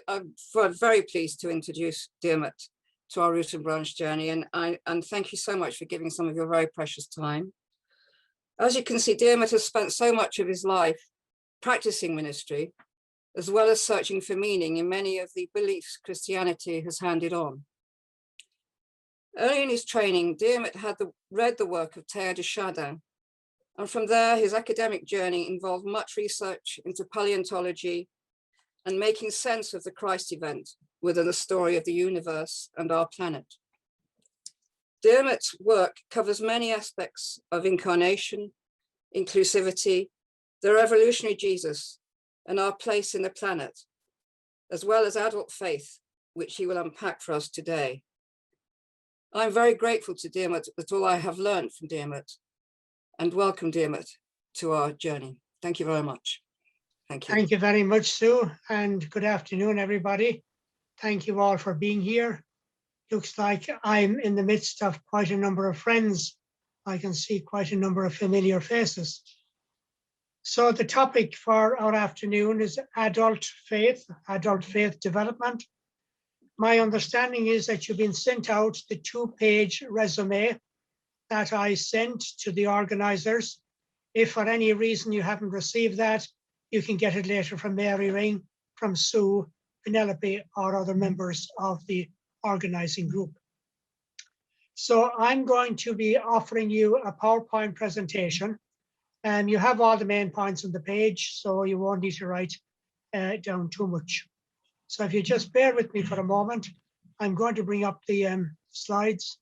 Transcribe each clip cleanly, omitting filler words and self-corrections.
I'm very pleased to introduce Diarmuid to our Root and Branch journey, and thank you so much for giving some of your very precious time. As you can see, Diarmuid has spent so much of his life practicing ministry, as well as searching for meaning in many of the beliefs Christianity has handed on. Early in his training, Diarmuid had read the work of Teilhard de Chardin, and from there, his academic journey involved much research into paleontology and making sense of the Christ event within the story of the universe and our planet. Diarmuid's work covers many aspects of incarnation, inclusivity, the revolutionary Jesus, and our place in the planet, as well as adult faith, which he will unpack for us today. I'm very grateful to Diarmuid that all I have learned from Diarmuid, and welcome Diarmuid to our journey. Thank you very much. Thank you. Thank you very much, Sue, and good afternoon, everybody. Thank you all for being here. Looks like I'm in the midst of quite a number of friends. I can see quite a number of familiar faces. So the topic for our afternoon is adult faith development. My understanding is that you've been sent out the 2-page resume that I sent to the organizers. If for any reason you haven't received that, you can get it later from Mary Ring, from Sue, Penelope, or other members of the organizing group. So I'm going to be offering you a PowerPoint presentation, and you have all the main points on the page, so you won't need to write down too much. So if you just bear with me for a moment, I'm going to bring up the slides,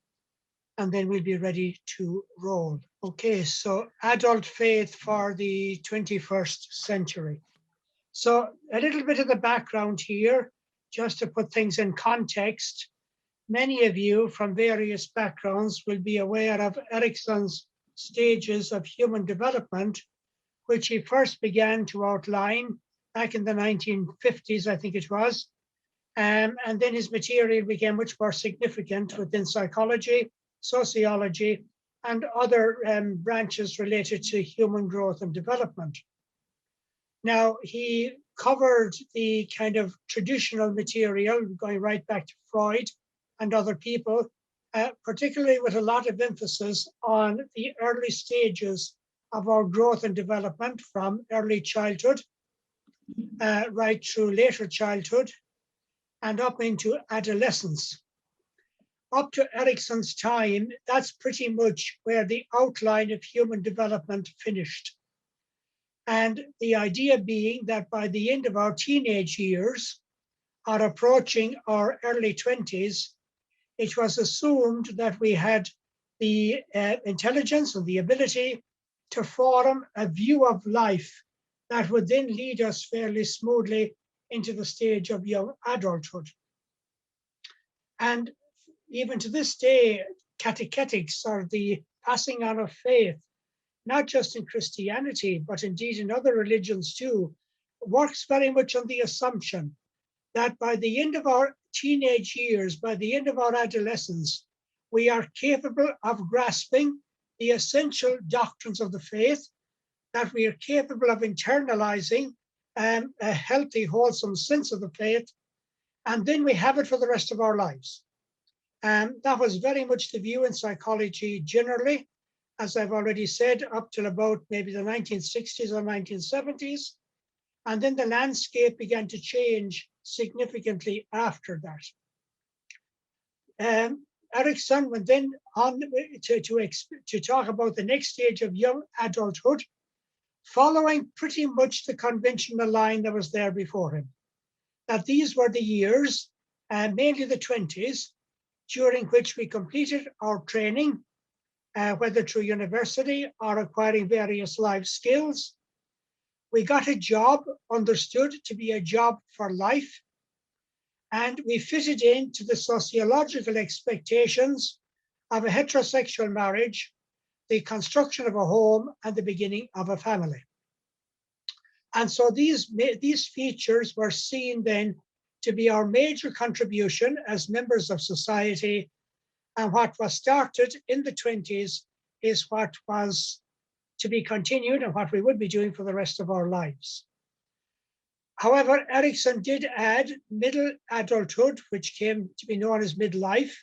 and then we'll be ready to roll. Okay, so adult faith for the 21st century. So a little bit of the background here, just to put things in context. Many of you from various backgrounds will be aware of Erikson's stages of human development, which he first began to outline back in the 1950s, I think it was. And then his material became much more significant within psychology, sociology, and other branches related to human growth and development. Now, he covered the kind of traditional material, going right back to Freud and other people, particularly with a lot of emphasis on the early stages of our growth and development, from early childhood right through later childhood and up into adolescence. Up to Erikson's time, that's pretty much where the outline of human development finished. And the idea being that by the end of our teenage years, or approaching our early 20s, it was assumed that we had the intelligence and the ability to form a view of life that would then lead us fairly smoothly into the stage of young adulthood. And even to this day, catechetics, or the passing on of faith, not just in Christianity, but indeed in other religions too, works very much on the assumption that by the end of our teenage years, by the end of our adolescence, we are capable of grasping the essential doctrines of the faith, that we are capable of internalizing a healthy, wholesome sense of the faith, and then we have it for the rest of our lives. That was very much the view in psychology generally, as I've already said, up till about maybe the 1960s or 1970s. And then the landscape began to change significantly after that. Erikson went then on to talk about the next stage of young adulthood, following pretty much the conventional line that was there before him. That these were the years, mainly the 20s, during which we completed our training, whether through university or acquiring various life skills. We got a job understood to be a job for life, and we fitted into the sociological expectations of a heterosexual marriage, the construction of a home, and the beginning of a family. And so these features were seen then to be our major contribution as members of society, and what was started in the 20s is what was to be continued and what we would be doing for the rest of our lives. However, Erickson did add middle adulthood, which came to be known as midlife,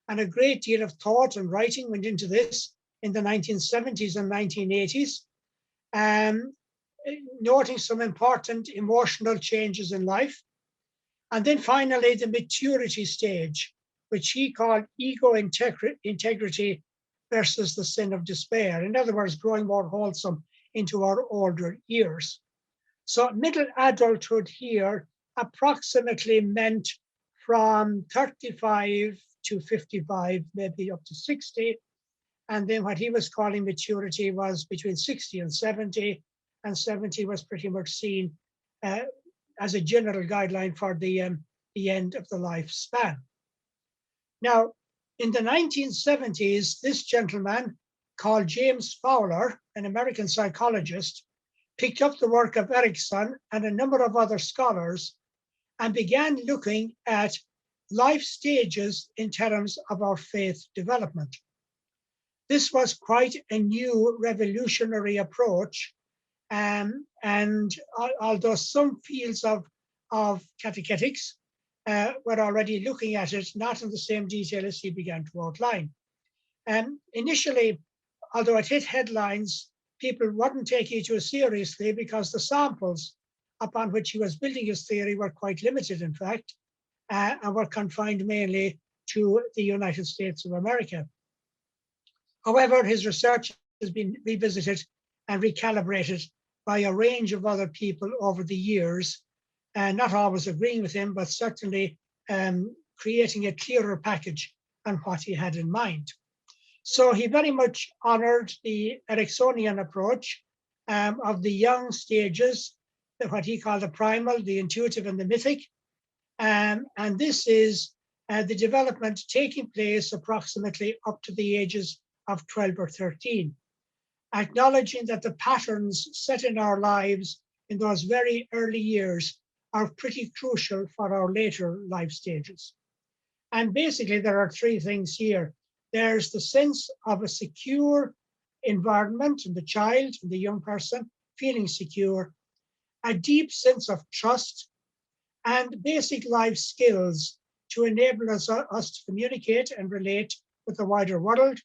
and a great deal of thought and writing went into this in the 1970s and 1980s, noting some important emotional changes in life. And then finally, the maturity stage, which he called ego integrity versus the sin of despair. In other words, growing more wholesome into our older years. So middle adulthood here approximately meant from 35 to 55, maybe up to 60. And then what he was calling maturity was between 60 and 70 was pretty much seen as a general guideline for the end of the lifespan. Now, in the 1970s, this gentleman called James Fowler, an American psychologist, picked up the work of Erickson and a number of other scholars and began looking at life stages in terms of our faith development. This was quite a new revolutionary approach. And although some fields of catechetics were already looking at it, not in the same detail as he began to outline. Initially, although it hit headlines, people wouldn't take it too seriously because the samples upon which he was building his theory were quite limited, in fact, and were confined mainly to the United States of America. However, his research has been revisited and recalibrated by a range of other people over the years, and not always agreeing with him, but certainly creating a clearer package on what he had in mind. So he very much honored the Ericksonian approach of the young stages, what he called the primal, the intuitive, and the mythic. And this is the development taking place approximately up to the ages of 12 or 13, acknowledging that the patterns set in our lives in those very early years are pretty crucial for our later life stages. And basically, there are three things here. There's the sense of a secure environment in the child, in the young person, feeling secure, a deep sense of trust, and basic life skills to enable us to communicate and relate with the wider world,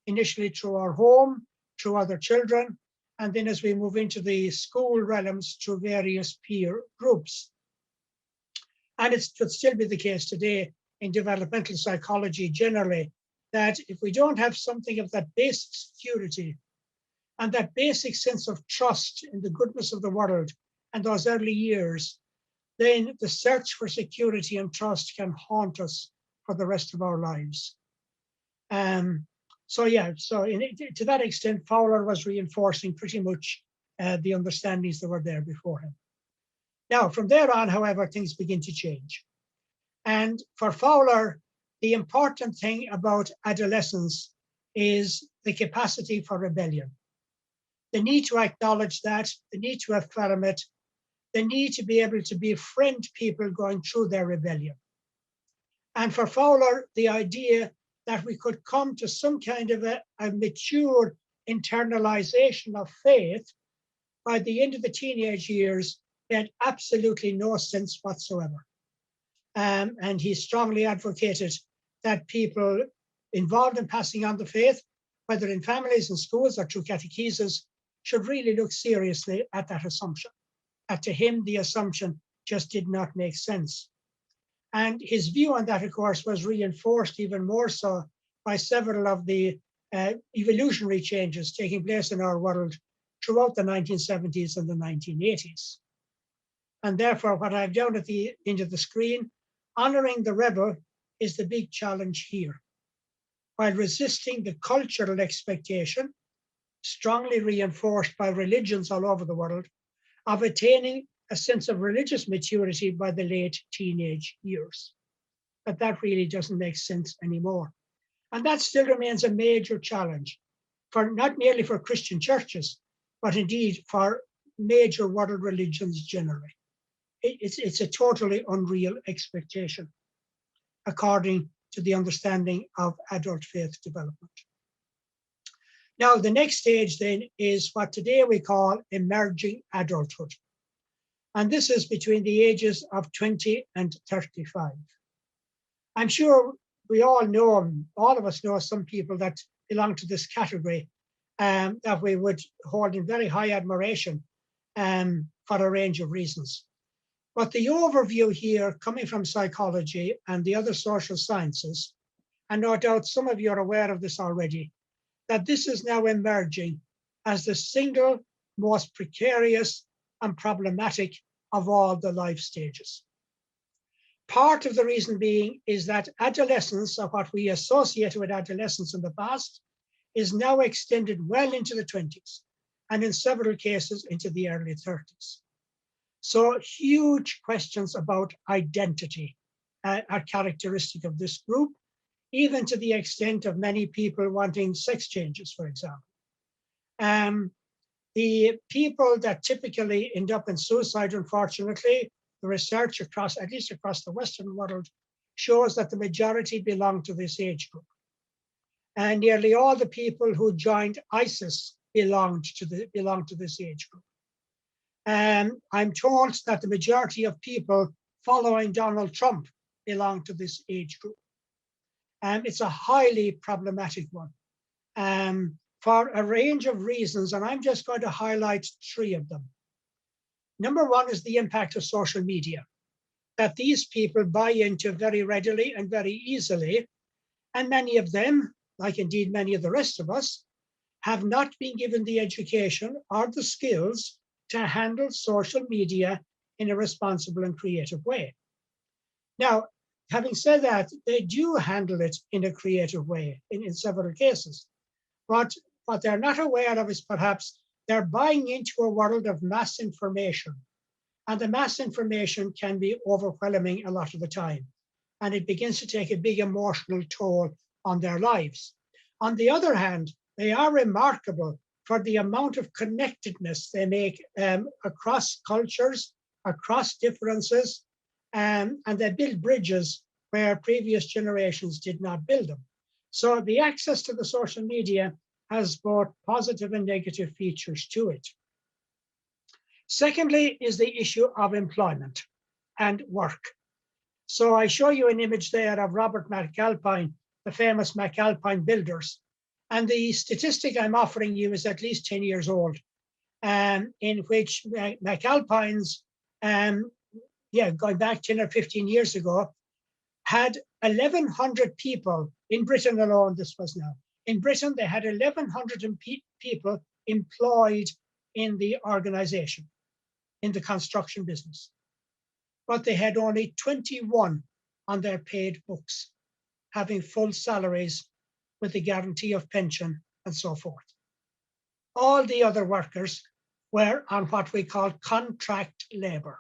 initially through our home, through other children, and then as we move into the school realms, through various peer groups. And it could still be the case today in developmental psychology generally, that if we don't have something of that basic security and that basic sense of trust in the goodness of the world and those early years, then the search for security and trust can haunt us for the rest of our lives. So to that extent, Fowler was reinforcing pretty much the understandings that were there before him. Now, from there on, however, things begin to change. And for Fowler, the important thing about adolescence is the capacity for rebellion. The need to acknowledge that, the need to affirm it, the need to be able to befriend people going through their rebellion. And for Fowler, the idea that we could come to some kind of a mature internalization of faith by the end of the teenage years made absolutely no sense whatsoever. And he strongly advocated that people involved in passing on the faith, whether in families and schools or through catechesis, should really look seriously at that assumption. That to him, the assumption just did not make sense. And his view on that, of course, was reinforced even more so by several of the evolutionary changes taking place in our world throughout the 1970s and the 1980s. And therefore, what I've done at the end of the screen, honoring the rebel is the big challenge here. While resisting the cultural expectation, strongly reinforced by religions all over the world, of attaining a sense of religious maturity by the late teenage years. But that really doesn't make sense anymore. And that still remains a major challenge, for not merely for Christian churches, but indeed for major world religions generally. It's a totally unreal expectation, according to the understanding of adult faith development. Now, the next stage then is what today we call emerging adulthood. And this is between the ages of 20 and 35. I'm sure we all know, all of us know some people that belong to this category that we would hold in very high admiration for a range of reasons. But the overview here, coming from psychology and the other social sciences, and no doubt some of you are aware of this already, that this is now emerging as the single most precarious and problematic of all the life stages. Part of the reason being is that adolescence, or what we associate with adolescence in the past, is now extended well into the 20s, and in several cases into the early 30s. So huge questions about identity are characteristic of this group, even to the extent of many people wanting sex changes, for example. The people that typically end up in suicide, unfortunately, the research across, at least across the Western world, shows that the majority belong to this age group. And nearly all the people who joined ISIS belong to this age group. And I'm told that the majority of people following Donald Trump belong to this age group. And it's a highly problematic one for a range of reasons, and I'm just going to highlight 3 of them. Number 1 is the impact of social media, that these people buy into very readily and very easily, and many of them, like indeed many of the rest of us, have not been given the education or the skills to handle social media in a responsible and creative way. Now, having said that, they do handle it in a creative way in several cases. But what they're not aware of is perhaps they're buying into a world of mass information. And the mass information can be overwhelming a lot of the time. And it begins to take a big emotional toll on their lives. On the other hand, they are remarkable for the amount of connectedness they make across cultures, across differences, and they build bridges where previous generations did not build them. So the access to the social media has both positive and negative features to it. Secondly is the issue of employment and work. So I show you an image there of Robert McAlpine, the famous McAlpine builders. And the statistic I'm offering you is at least 10 years old, in which McAlpines, going back 10 or 15 years ago, had 1,100 people in Britain alone, this was now. In Britain, they had 1,100 people employed in the organization, in the construction business. But they had only 21 on their paid books, having full salaries with the guarantee of pension and so forth. All the other workers were on what we call contract labor.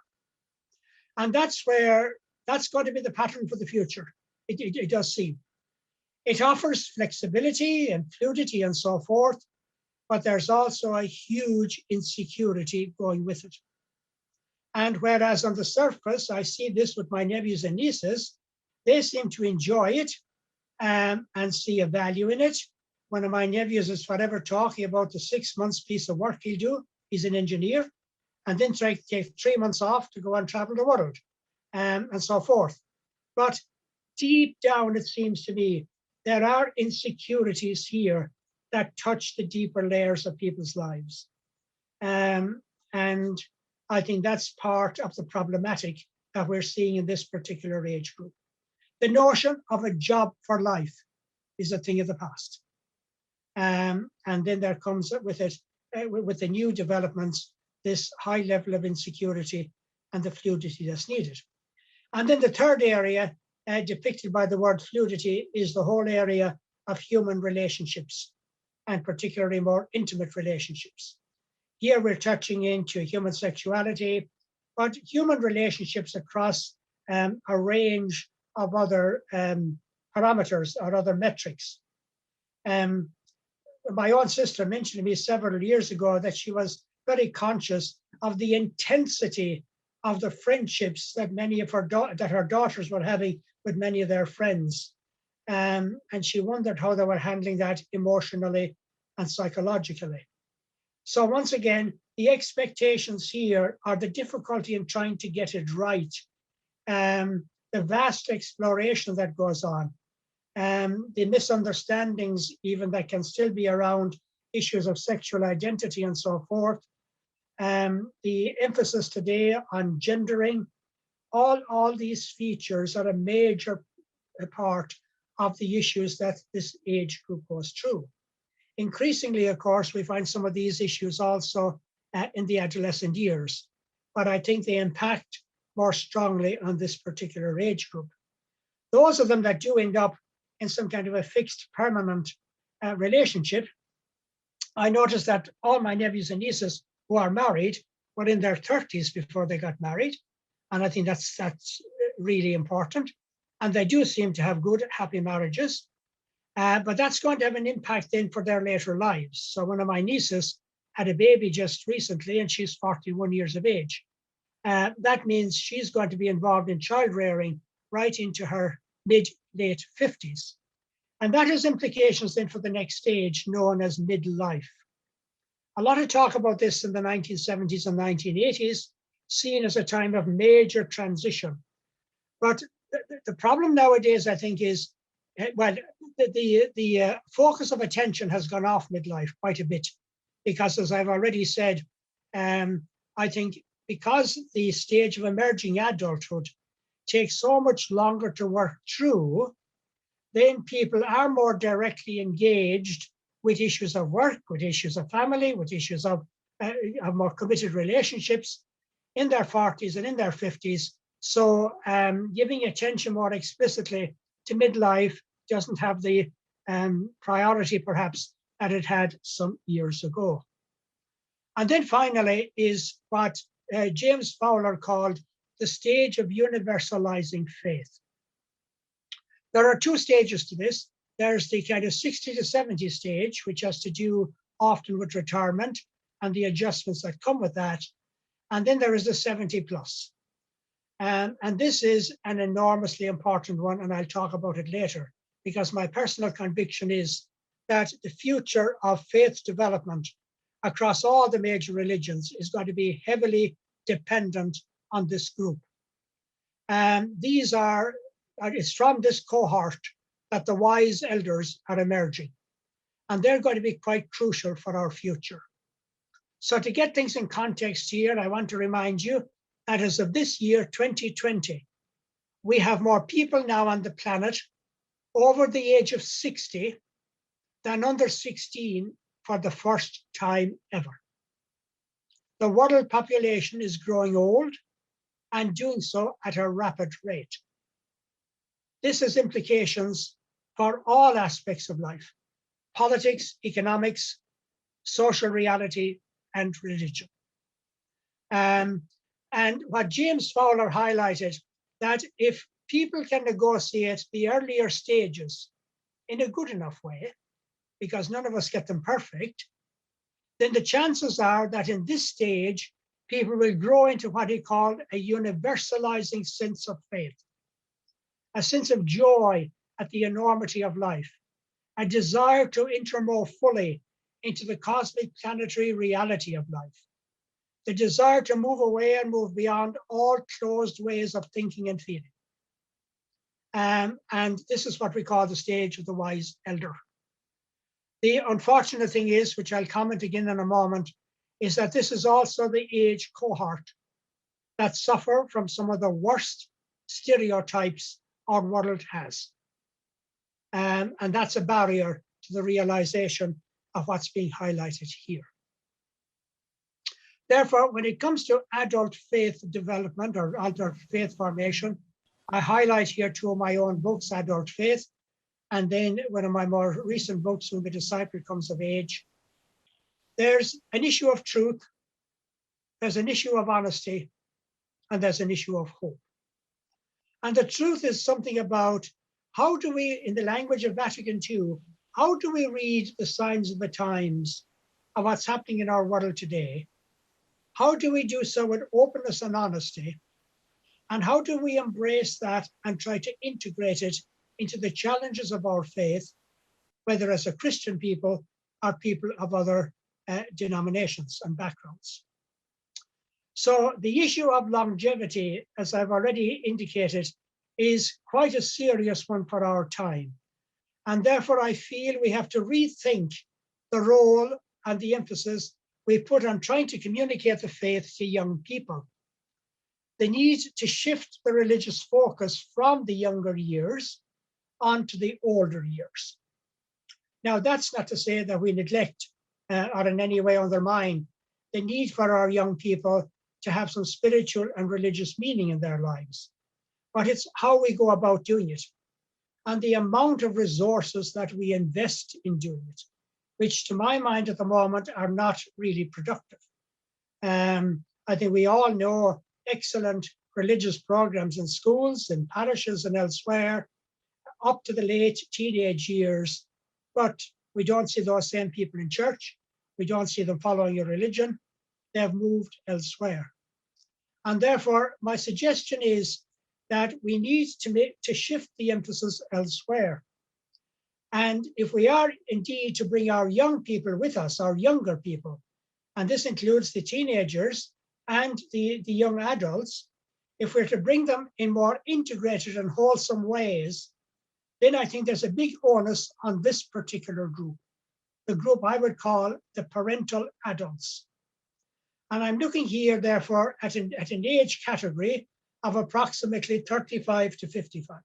And that's going to be the pattern for the future. It does seem. It offers flexibility and fluidity and so forth, but there's also a huge insecurity going with it. And whereas on the surface, I see this with my nephews and nieces, they seem to enjoy it and see a value in it. One of my nephews is forever talking about the 6 months piece of work he'll do. He's an engineer, and then take 3 months off to go and travel the world and so forth. But deep down, it seems to me, there are insecurities here that touch the deeper layers of people's lives. And I think that's part of the problematic that we're seeing in this particular age group. The notion of a job for life is a thing of the past. And then there comes with it, with the new developments, this high level of insecurity and the fluidity that's needed. And then the third area depicted by the word fluidity is the whole area of human relationships, and particularly more intimate relationships. Here we're touching into human sexuality, but human relationships across a range of other parameters or other metrics. My own sister mentioned to me several years ago that she was very conscious of the intensity of the friendships that many of her daughters were having with many of their friends. And she wondered how they were handling that emotionally and psychologically. So once again, the expectations here are the difficulty in trying to get it right, the vast exploration that goes on, the misunderstandings even that can still be around issues of sexual identity and so forth, the emphasis today on gendering, all these features are a major part of the issues that this age group goes through. Increasingly, of course, we find some of these issues also in the adolescent years, but I think they impact more strongly on this particular age group. Those of them that do end up in some kind of a fixed permanent relationship, I noticed that all my nephews and nieces who are married were in their 30s before they got married. And I think that's really important. And they do seem to have good, happy marriages. But that's going to have an impact then for their later lives. So one of my nieces had a baby just recently, and she's 41 years of age. That means she's going to be involved in child rearing right into her mid-late 50s. And that has implications then for the next stage known as midlife. A lot of talk about this in the 1970s and 1980s, seen as a time of major transition. But the problem nowadays, I think, is, well, the focus of attention has gone off midlife quite a bit, because as I've already said, I think because the stage of emerging adulthood takes so much longer to work through, then people are more directly engaged with issues of work, with issues of family, with issues of more committed relationships in their 40s and in their 50s. So giving attention more explicitly to midlife doesn't have the priority perhaps that it had some years ago. And then finally is what James Fowler called the stage of universalizing faith. There are two stages to this. There's the kind of 60 to 70 stage, which has to do often with retirement and the adjustments that come with that. And then there is the 70 plus. And this is an enormously important one, and I'll talk about it later, because my personal conviction is that the future of faith development across all the major religions is going to be heavily dependent on this group. It's from this cohort that the wise elders are emerging, and they're going to be quite crucial for our future. So to get things in context here, I want to remind you that as of this year, 2020, we have more people now on the planet over the age of 60 than under 16 for the first time ever. The world population is growing old and doing so at a rapid rate. This has implications for all aspects of life: politics, economics, social reality, and religion. And what James Fowler highlighted, that if people can negotiate the earlier stages in a good enough way, because none of us get them perfect, then the chances are that in this stage, people will grow into what he called a universalizing sense of faith, a sense of joy at the enormity of life, a desire to enter more fully into the cosmic planetary reality of life, the desire to move away and move beyond all closed ways of thinking and feeling. And this is what we call the stage of the wise elder. The unfortunate thing is, which I'll comment again in a moment, is that this is also the age cohort that suffer from some of the worst stereotypes our world has. And that's a barrier to the realization of what's being highlighted here. Therefore, when it comes to adult faith development or adult faith formation, I highlight here two of my own books, Adult Faith, and then one of my more recent books, When the Disciple Comes of Age. There's an issue of truth, there's an issue of honesty, and there's an issue of hope. And the truth is something about how do we, in the language of Vatican II, how do we read the signs of the times of what's happening in our world today? How do we do so with openness and honesty? And how do we embrace that and try to integrate it into the challenges of our faith, whether as a Christian people or people of other denominations and backgrounds? So the issue of longevity, as I've already indicated, is quite a serious one for our time. And therefore, I feel we have to rethink the role and the emphasis we put on trying to communicate the faith to young people. The need to shift the religious focus from the younger years onto the older years. Now, that's not to say that we neglect or in any way undermine the need for our young people to have some spiritual and religious meaning in their lives, but it's how we go about doing it and the amount of resources that we invest in doing it, which to my mind at the moment are not really productive. I think we all know excellent religious programs in schools, in parishes and elsewhere, up to the late teenage years, but we don't see those same people in church. We don't see them following a religion. They've moved elsewhere. And therefore, my suggestion is that we need to shift the emphasis elsewhere. And if we are indeed to bring our young people with us, our younger people, and this includes the teenagers and the young adults, if we're to bring them in more integrated and wholesome ways, then I think there's a big onus on this particular group, the group I would call the parental adults. And I'm looking here, therefore, at an age category of approximately 35 to 55.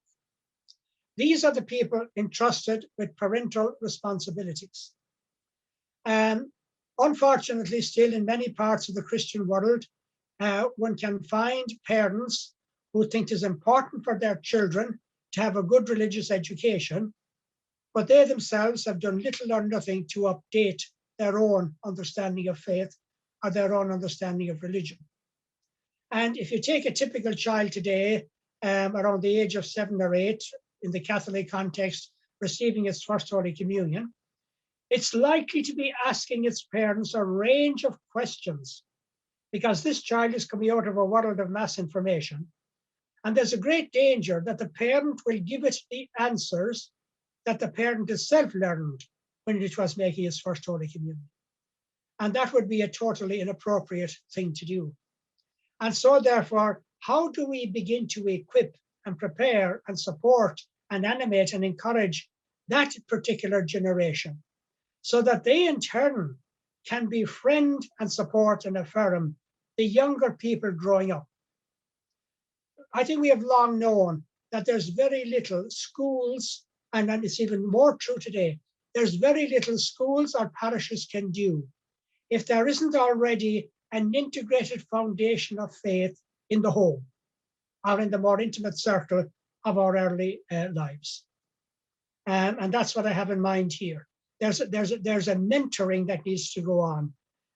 These are the people entrusted with parental responsibilities. Unfortunately, still in many parts of the Christian world, one can find parents who think it is important for their children to have a good religious education, but they themselves have done little or nothing to update their own understanding of faith or their own understanding of religion. And if you take a typical child today, around the age of 7 or 8, in the Catholic context, receiving its first Holy Communion, it's likely to be asking its parents a range of questions because this child is coming out of a world of mass information. And there's a great danger that the parent will give it the answers that the parent itself learned when it was making its first Holy Communion. And that would be a totally inappropriate thing to do. And so therefore, how do we begin to equip and prepare and support and animate and encourage that particular generation so that they in turn can befriend and support and affirm the younger people growing up? I think we have long known that there's very little schools, and it's even more true today, there's very little schools or parishes can do if there isn't already an integrated foundation of faith in the home or in the more intimate circle of our early lives. And that's what I have in mind here. There's a mentoring that needs to go on.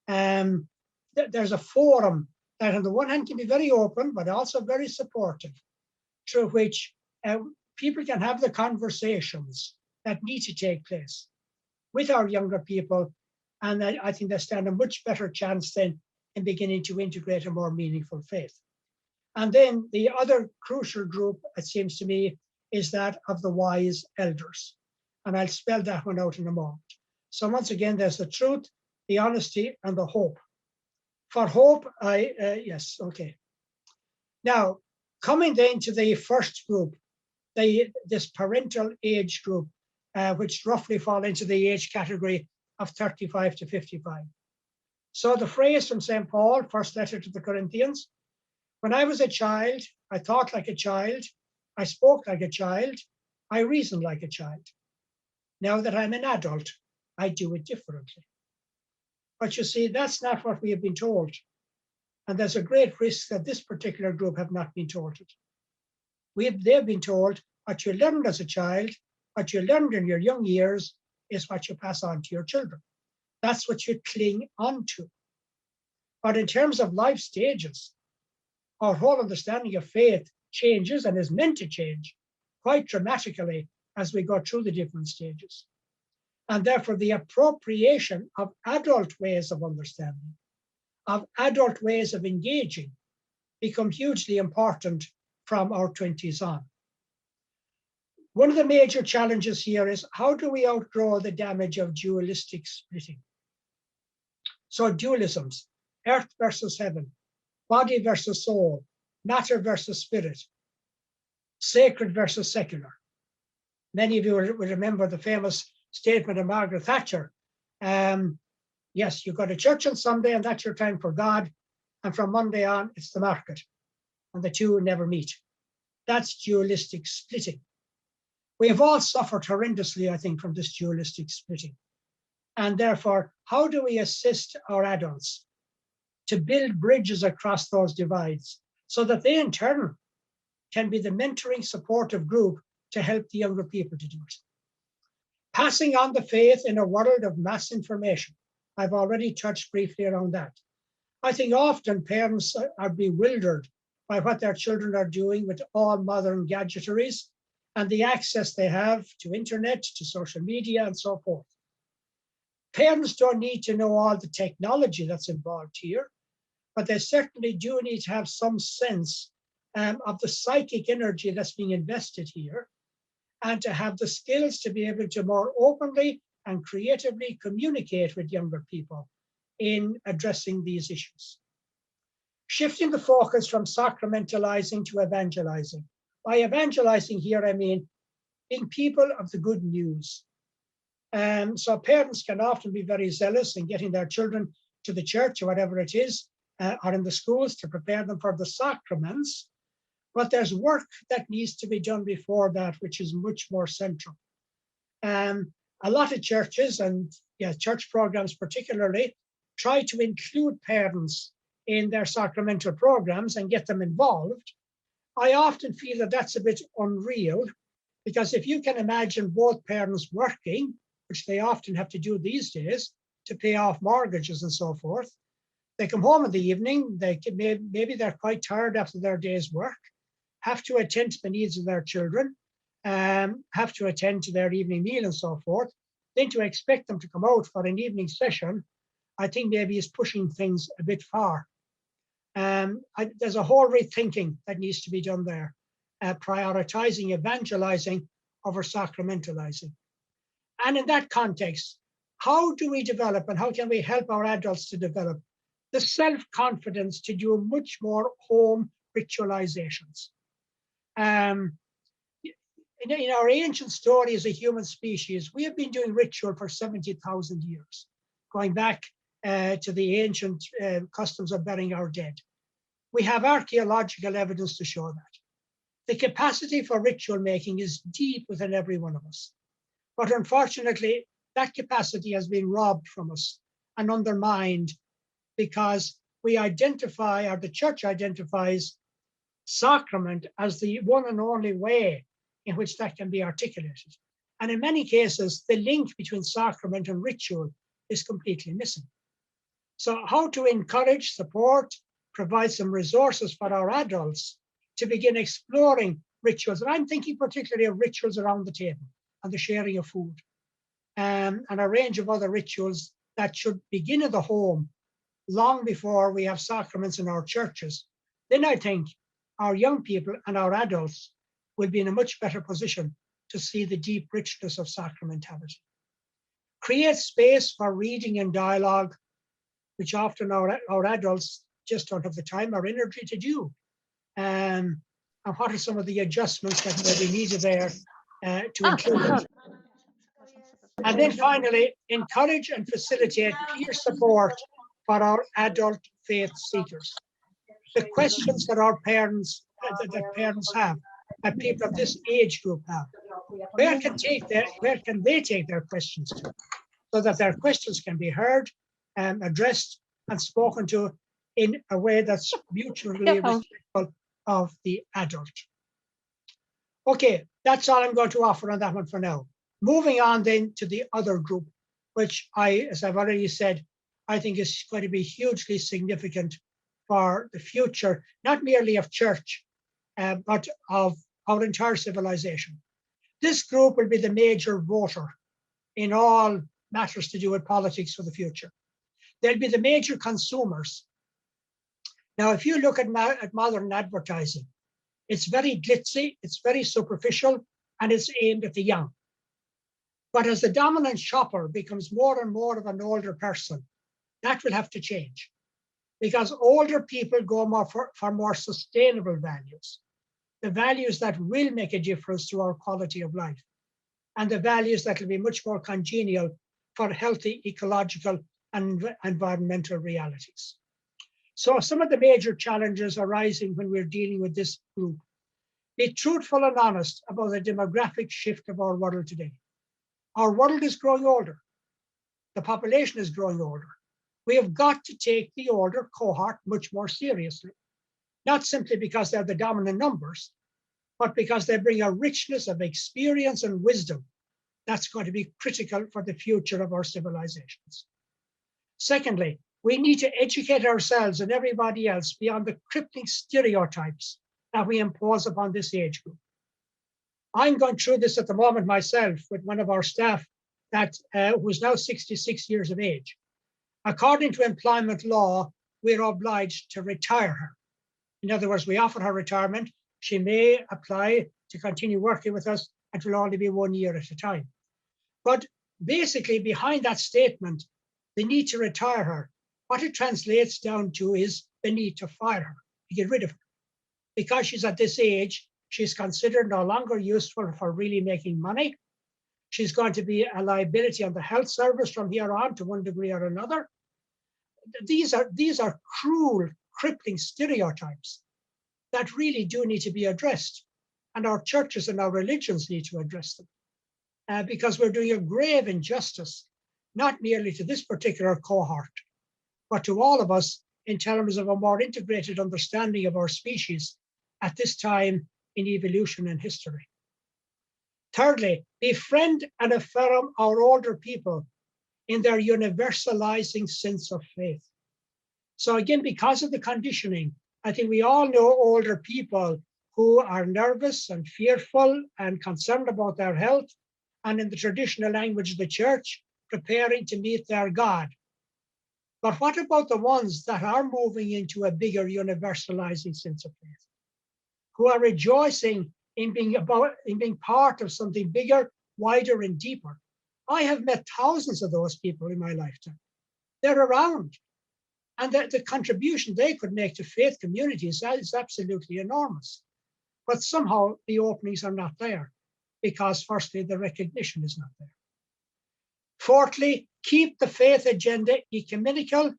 There's a forum that on the one hand can be very open, but also very supportive, through which people can have the conversations that need to take place with our younger people. And I think they stand a much better chance then in beginning to integrate a more meaningful faith. And then the other crucial group, it seems to me, is that of the wise elders. And I'll spell that one out in a moment. So once again, there's the truth, the honesty, and the hope. For hope, yes, okay. Now, coming then to the first group, this parental age group, which roughly fall into the age category of 35 to 55. So the phrase from St. Paul, first letter to the Corinthians, when I was a child, I thought like a child, I spoke like a child, I reasoned like a child. Now that I'm an adult, I do it differently. But you see, that's not what we have been told. And there's a great risk that this particular group have not been told it. They've been told what you learned as a child, what you learned in your young years is what you pass on to your children. That's what you cling onto. But in terms of life stages, our whole understanding of faith changes and is meant to change quite dramatically as we go through the different stages. And therefore, the appropriation of adult ways of understanding, of adult ways of engaging, become hugely important from our 20s on. One of the major challenges here is how do we outgrow the damage of dualistic splitting? So dualisms, earth versus heaven, body versus soul, matter versus spirit, sacred versus secular. Many of you will remember the famous statement of Margaret Thatcher. Yes, you go to church on Sunday and that's your time for God. And from Monday on, it's the market. And the two never meet. That's dualistic splitting. We have all suffered horrendously, I think, from this dualistic splitting. And therefore, how do we assist our adults to build bridges across those divides so that they in turn can be the mentoring supportive group to help the younger people to do it? Passing on the faith in a world of mass information. I've already touched briefly around that. I think often parents are bewildered by what their children are doing with all modern gadgetries and the access they have to internet, to social media, and so forth. Parents don't need to know all the technology that's involved here, but they certainly do need to have some sense of the psychic energy that's being invested here, and to have the skills to be able to more openly and creatively communicate with younger people in addressing these issues. Shifting the focus from sacramentalizing to evangelizing. By evangelizing here, I mean being people of the good news. So parents can often be very zealous in getting their children to the church or whatever it is, or in the schools to prepare them for the sacraments. But there's work that needs to be done before that, which is much more central. A lot of churches and church programs particularly try to include parents in their sacramental programs and get them involved. I often feel that that's a bit unreal, because if you can imagine both parents working, which they often have to do these days to pay off mortgages and so forth, they come home in the evening, maybe they're quite tired after their day's work, have to attend to the needs of their children, have to attend to their evening meal and so forth. Then to expect them to come out for an evening session, I think maybe is pushing things a bit far. There's a whole rethinking that needs to be done there, prioritizing evangelizing over sacramentalizing. And in that context, how do we develop and how can we help our adults to develop the self-confidence to do much more home ritualizations? In our ancient story as a human species, we have been doing ritual for 70,000 years, going back to the ancient customs of burying our dead. We have archaeological evidence to show that. The capacity for ritual making is deep within every one of us. But unfortunately, that capacity has been robbed from us and undermined because we identify, or the church identifies, sacrament as the one and only way in which that can be articulated. And in many cases, the link between sacrament and ritual is completely missing. So how to encourage, support, provide some resources for our adults to begin exploring rituals. And I'm thinking particularly of rituals around the table and the sharing of food, and a range of other rituals that should begin in the home long before we have sacraments in our churches. Then I think our young people and our adults will be in a much better position to see the deep richness of sacramentality. Create space for reading and dialogue, which often our adults just don't have the time or energy to do. And what are some of the adjustments that may be needed there to include it? And then finally, encourage and facilitate peer support for our adult faith seekers. The questions that our parents, have, that people of this age group have, where can they take their questions to, so that their questions can be heard and addressed and spoken to in a way that's mutually respectful of the adult. Okay, that's all I'm going to offer on that one for now. Moving on then to the other group, which as I've already said, I think is going to be hugely significant for the future, not merely of church, but of our entire civilization. This group will be the major voter in all matters to do with politics for the future. They'll be the major consumers. Now, if you look at modern advertising, it's very glitzy, it's very superficial, and it's aimed at the young. But as the dominant shopper becomes more and more of an older person, that will have to change. because older people go more for more sustainable values, the values that will make a difference to our quality of life, and the values that will be much more congenial for healthy ecological and environmental realities. So some of the major challenges arising when we're dealing with this group: be truthful and honest about the demographic shift of our world today. Our world is growing older. The population is growing older. We have got to take the older cohort much more seriously, not simply because they're the dominant numbers, but because they bring a richness of experience and wisdom that's going to be critical for the future of our civilizations. Secondly, we need to educate ourselves and everybody else beyond the crippling stereotypes that we impose upon this age group. I'm going through this at the moment myself with one of our staff that who is now 66 years of age. According to employment law, we're obliged to retire her. In other words, we offer her retirement. She may apply to continue working with us. It will only be 1 year at a time. But basically, behind that statement, the need to retire her, what it translates down to is the need to fire her, to get rid of her. Because she's at this age, she's considered no longer useful for really making money. She's going to be a liability on the health service from here on to one degree or another. These are cruel, crippling stereotypes that really do need to be addressed. And our churches and our religions need to address them because we're doing a grave injustice, not merely to this particular cohort, but to all of us in terms of a more integrated understanding of our species at this time in evolution and history. Thirdly, befriend and affirm our older people in their universalizing sense of faith. So again, because of the conditioning, I think we all know older people who are nervous and fearful and concerned about their health, and in the traditional language of the church, preparing to meet their God. But what about the ones that are moving into a bigger universalizing sense of faith, who are rejoicing in being part of something bigger, wider, and deeper? I have met thousands of those people in my lifetime. They're around. And the contribution they could make to faith communities is absolutely enormous. But somehow the openings are not there because firstly, the recognition is not there. Fourthly, keep the faith agenda ecumenical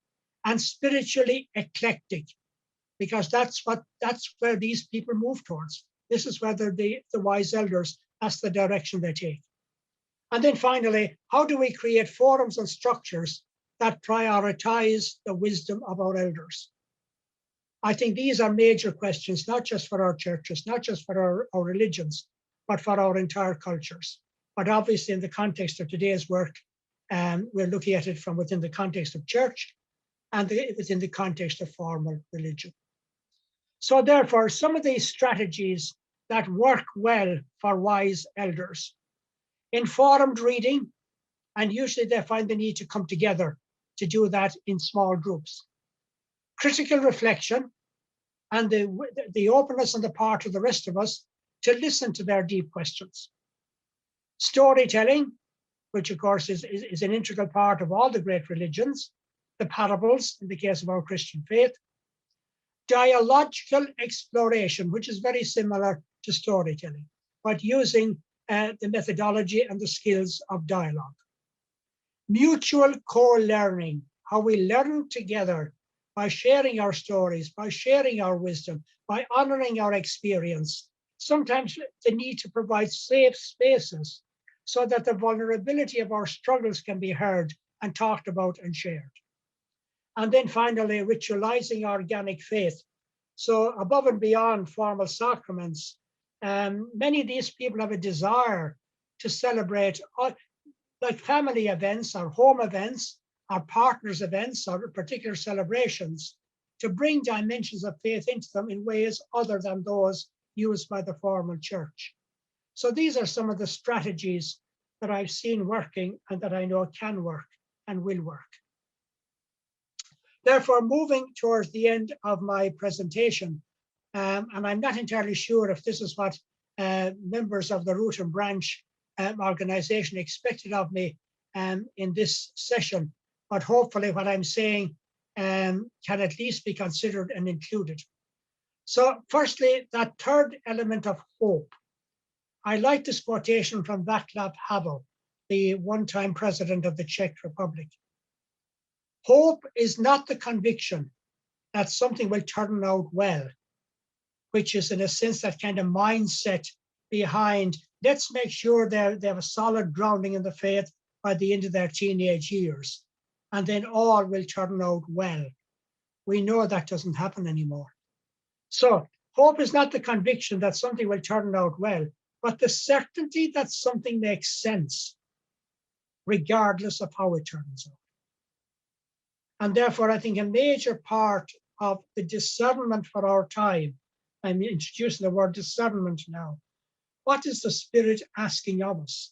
and spiritually eclectic, because that's where these people move towards. This is where the wise elders, that's the direction they take. And then finally, how do we create forums and structures that prioritize the wisdom of our elders? I think these are major questions, not just for our churches, not just for our religions, but for our entire cultures. But obviously in the context of today's work, we're looking at it from within the context of church and within the context of formal religion. So therefore, some of these strategies that work well for wise elders: informed reading, and usually they find the need to come together to do that in small groups. Critical reflection, and the openness on the part of the rest of us to listen to their deep questions. Storytelling, which of course is an integral part of all the great religions, the parables in the case of our Christian faith. Dialogical exploration, which is very similar to storytelling, but using the methodology and the skills of dialogue. Mutual co-learning, how we learn together by sharing our stories, by sharing our wisdom, by honoring our experience. Sometimes the need to provide safe spaces so that the vulnerability of our struggles can be heard and talked about and shared. And then finally, ritualizing organic faith. So above and beyond formal sacraments, many of these people have a desire to celebrate like family events or home events, or partners events, or particular celebrations, to bring dimensions of faith into them in ways other than those used by the formal church. So these are some of the strategies that I've seen working and that I know can work and will work. Therefore, moving towards the end of my presentation, and I'm not entirely sure if this is what members of the Root and Branch organization expected of me in this session, but hopefully what I'm saying can at least be considered and included. So firstly, that third element of hope. I like this quotation from Václav Havel, the one-time president of the Czech Republic. Hope is not the conviction that something will turn out well, which is in a sense that kind of mindset behind, let's make sure they have a solid grounding in the faith by the end of their teenage years, and then all will turn out well. We know that doesn't happen anymore. So hope is not the conviction that something will turn out well, but the certainty that something makes sense, regardless of how it turns out. And therefore, I think a major part of the discernment for our time, I'm introducing the word discernment now. What is the Spirit asking of us?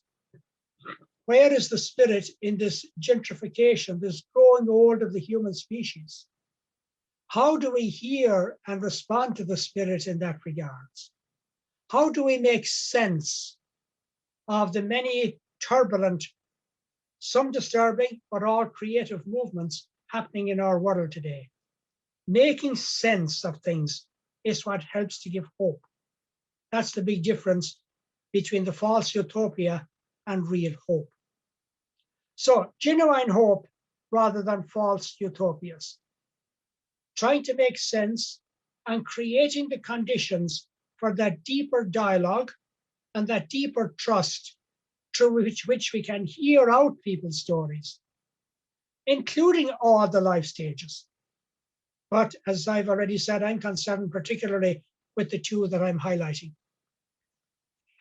Where is the Spirit in this gentrification, this growing old of the human species? How do we hear and respond to the Spirit in that regards? How do we make sense of the many turbulent, some disturbing, but all creative movements happening in our world today? Making sense of things is what helps to give hope. That's the big difference between the false utopia and real hope. So genuine hope rather than false utopias. Trying to make sense and creating the conditions for that deeper dialogue and that deeper trust through which we can hear out people's stories, including all the life stages. But as I've already said, I'm concerned particularly with the two that I'm highlighting.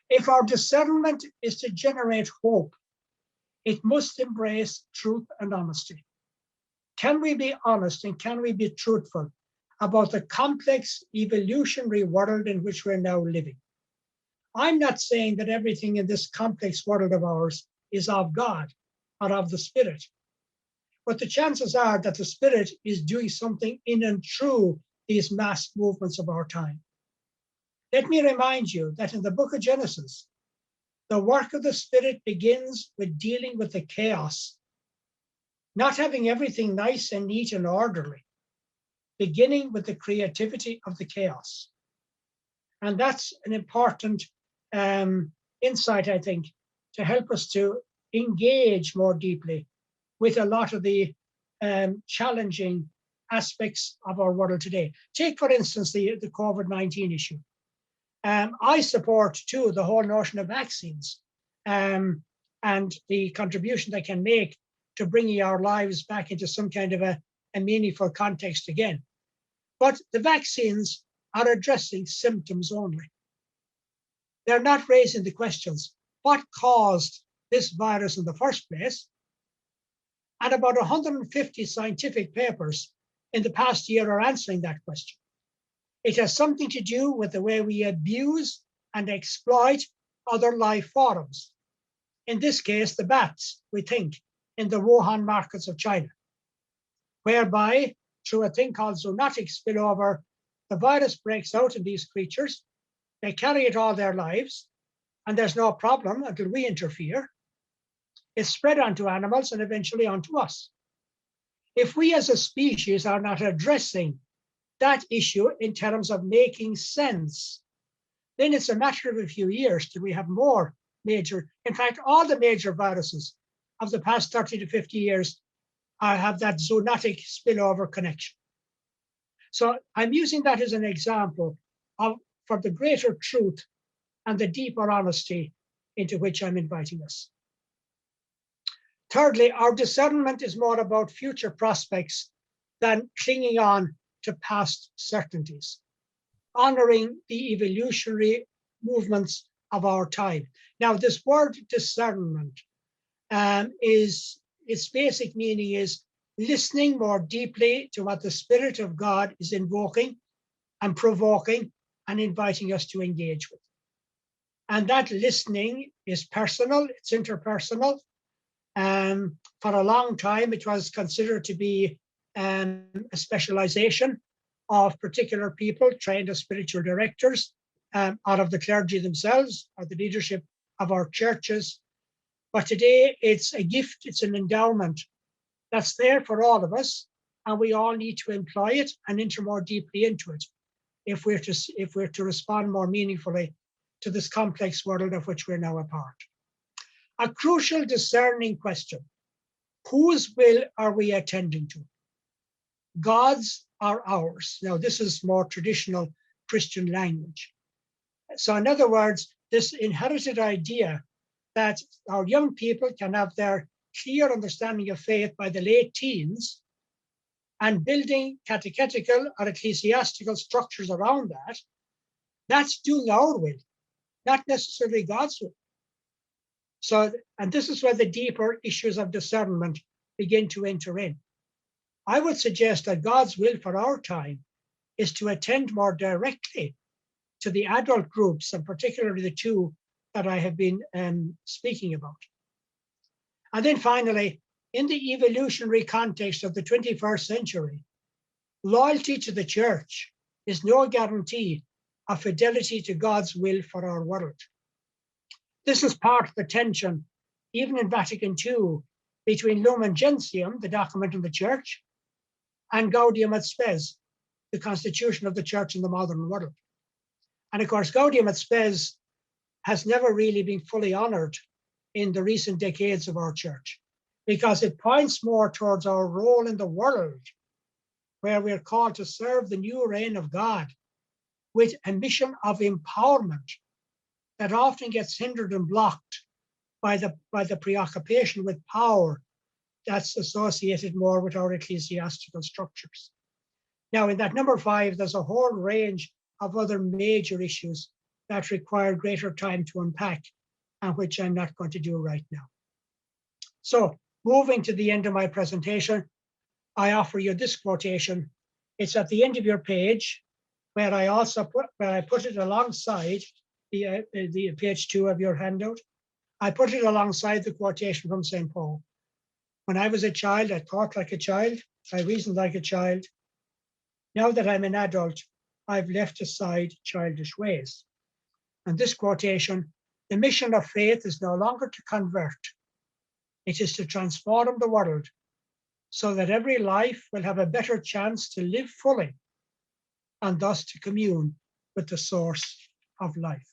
If our discernment is to generate hope, it must embrace truth and honesty. Can we be honest and can we be truthful about the complex evolutionary world in which we're now living? I'm not saying that everything in this complex world of ours is of God or of the Spirit, but the chances are that the Spirit is doing something in and through these mass movements of our time. Let me remind you that in the book of Genesis, the work of the Spirit begins with dealing with the chaos, not having everything nice and neat and orderly, beginning with the creativity of the chaos. And that's an important insight, I think, to help us to engage more deeply with a lot of the challenging aspects of our world today. Take, for instance, the COVID-19 issue. I support, too, the whole notion of vaccines and the contribution they can make to bringing our lives back into some kind of a meaningful context again. But the vaccines are addressing symptoms only. They're not raising the questions, what caused this virus in the first place? And about 150 scientific papers in the past year are answering that question. It has something to do with the way we abuse and exploit other life forms. In this case, the bats, we think, in the Wuhan markets of China, whereby through a thing called zoonotic spillover, the virus breaks out in these creatures, they carry it all their lives, and there's no problem until we interfere. It's spread onto animals and eventually onto us. If we as a species are not addressing that issue in terms of making sense, then it's a matter of a few years till we have more major, in fact, all the major viruses of the past 30 to 50 years have that zoonotic spillover connection. So I'm using that as an example for the greater truth and the deeper honesty into which I'm inviting us. Thirdly, our discernment is more about future prospects than clinging on to past certainties, honoring the evolutionary movements of our time. Now, this word discernment its basic meaning is listening more deeply to what the Spirit of God is invoking and provoking and inviting us to engage with. And that listening is personal, it's interpersonal. For a long time, it was considered to be a specialization of particular people trained as spiritual directors out of the clergy themselves or the leadership of our churches. But today it's a gift, it's an endowment that's there for all of us. and we all need to employ it and enter more deeply into it if we're to respond more meaningfully to this complex world of which we're now a part. A crucial discerning question: whose will are we attending to? God's or ours? Now, this is more traditional Christian language. So in other words, this inherited idea that our young people can have their clear understanding of faith by the late teens, and building catechetical or ecclesiastical structures around that, that's doing our will, not necessarily God's will. So, and this is where the deeper issues of discernment begin to enter in. I would suggest that God's will for our time is to attend more directly to the adult groups, and particularly the two that I have been speaking about. And then finally, in the evolutionary context of the 21st century, loyalty to the church is no guarantee of fidelity to God's will for our world. This is part of the tension, even in Vatican II, between Lumen Gentium, the document of the church, and Gaudium et Spes, the constitution of the church in the modern world. And of course, Gaudium et Spes has never really been fully honored in the recent decades of our church, because it points more towards our role in the world, where we're called to serve the new reign of God with a mission of empowerment that often gets hindered and blocked by the preoccupation with power that's associated more with our ecclesiastical structures. Now, in that number 5, there's a whole range of other major issues that require greater time to unpack, and which I'm not going to do right now. So, moving to the end of my presentation, I offer you this quotation. It's at the end of your page, where I put it alongside the page 2 of your handout. I put it alongside the quotation from St. Paul. When I was a child, I thought like a child, I reasoned like a child. Now that I'm an adult, I've left aside childish ways. And this quotation: the mission of faith is no longer to convert, it is to transform the world so that every life will have a better chance to live fully and thus to commune with the source of life.